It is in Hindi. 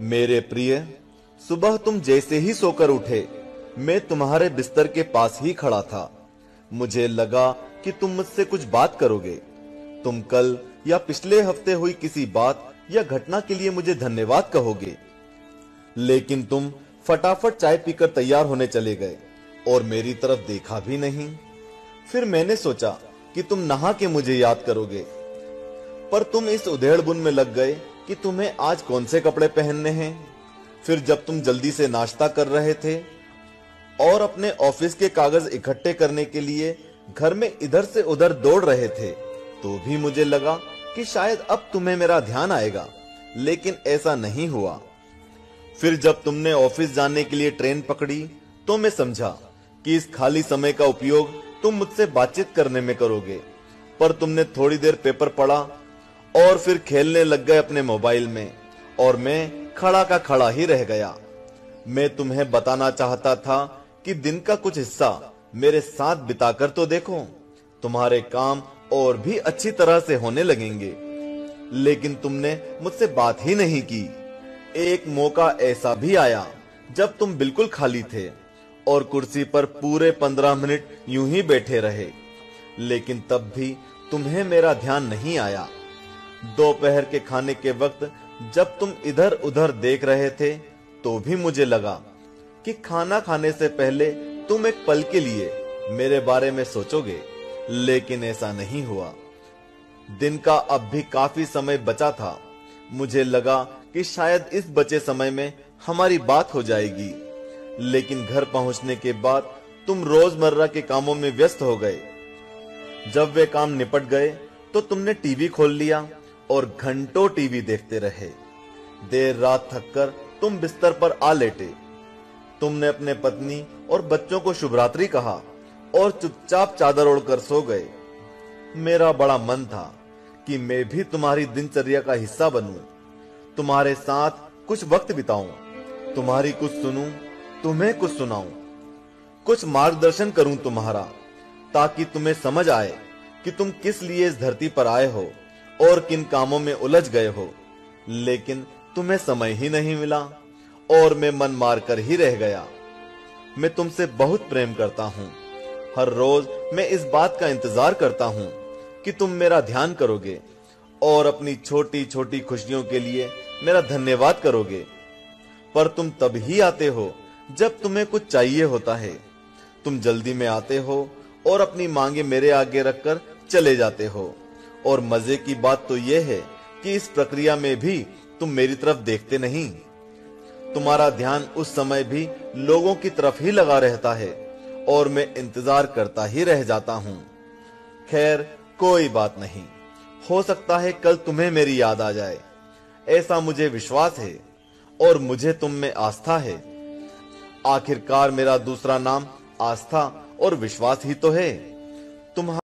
मेरे प्रिय, सुबह तुम जैसे ही सोकर उठे, मैं तुम्हारे बिस्तर के पास ही खड़ा था। मुझे लगा कि तुम मुझसे कुछ बात करोगे। तुम कल या पिछले हफ्ते हुई किसी बात या घटना के लिए मुझे धन्यवाद कहोगे, लेकिन तुम फटाफट चाय पीकर तैयार होने चले गए और मेरी तरफ देखा भी नहीं। फिर मैंने सोचा कि तुम नहा के मुझे याद करोगे, पर तुम इस उधेड़बुन में लग गए कि तुम्हें आज कौन से कपड़े पहनने हैं। फिर जब तुम जल्दी से नाश्ता कर रहे थे और अपने ऑफिस के कागज इकट्ठे करने के लिए घर में इधर से उधर दौड़ रहे थे, तो भी मुझे लगा कि शायद अब तुम्हें मेरा ध्यान आएगा, लेकिन ऐसा नहीं हुआ। फिर जब तुमने ऑफिस जाने के लिए ट्रेन पकड़ी, तो मैं समझा कि इस खाली समय का उपयोग तुम मुझसे बातचीत करने में करोगे, पर तुमने थोड़ी देर पेपर पढ़ा और फिर खेलने लग गए अपने मोबाइल में, और मैं खड़ा का खड़ा ही रह गया। मैं तुम्हें बताना चाहता था कि दिन का कुछ हिस्सा मेरे साथ बिताकर तो देखो, तुम्हारे काम और भी अच्छी तरह से होने लगेंगे, लेकिन तुमने मुझसे बात ही नहीं की। एक मौका ऐसा भी आया जब तुम बिल्कुल खाली थे और कुर्सी पर पूरे 15 मिनट यूं ही बैठे रहे, लेकिन तब भी तुम्हें मेरा ध्यान नहीं आया। दोपहर के खाने के वक्त जब तुम इधर उधर देख रहे थे, तो भी मुझे लगा कि खाना खाने से पहले तुम एक पल के लिए मेरे बारे में सोचोगे, लेकिन ऐसा नहीं हुआ। दिन का अब भी काफी समय बचा था। मुझे लगा कि शायद इस बचे समय में हमारी बात हो जाएगी, लेकिन घर पहुंचने के बाद तुम रोजमर्रा के कामों में व्यस्त हो गए। जब वे काम निपट गए तो तुमने टीवी खोल लिया और घंटों टीवी देखते रहे। देर रात थककर तुम बिस्तर पर आ लेटे। तुमने अपने पत्नी और बच्चों को शुभरात्रि कहा और चुपचाप चादर ओढ़कर सो गए। मेरा बड़ा मन था कि मैं भी तुम्हारी दिनचर्या का हिस्सा बनूं, तुम्हारे साथ कुछ वक्त बिताऊं, तुम्हारी कुछ सुनूं, तुम्हें कुछ सुनाऊं, कुछ मार्गदर्शन करूं तुम्हारा, ताकि तुम्हें समझ आए कि तुम किस लिए इस धरती पर आए हो और किन कामों में उलझ गए हो। लेकिन तुम्हें समय ही नहीं मिला और मैं मन मार कर ही रह गया। मैं तुमसे बहुत प्रेम करता हूं। हर रोज मैं इस बात का इंतजार करता हूं कि तुम मेरा ध्यान करोगे और अपनी छोटी छोटी खुशियों के लिए मेरा धन्यवाद करोगे। पर तुम तब ही आते हो जब तुम्हें कुछ चाहिए होता है। तुम जल्दी में आते हो और अपनी मांगे मेरे आगे रखकर चले जाते हो। और मजे की बात तो यह है कि इस प्रक्रिया में भी तुम मेरी तरफ देखते नहीं। तुम्हारा ध्यान उस समय भी लोगों की तरफ ही लगा रहता है और मैं इंतजार करता ही रह जाता हूं। खैर, कोई बात नहीं, हो सकता है कल तुम्हें मेरी याद आ जाए, ऐसा मुझे विश्वास है और मुझे तुम में आस्था है। आखिरकार मेरा दूसरा नाम आस्था और विश्वास ही तो है।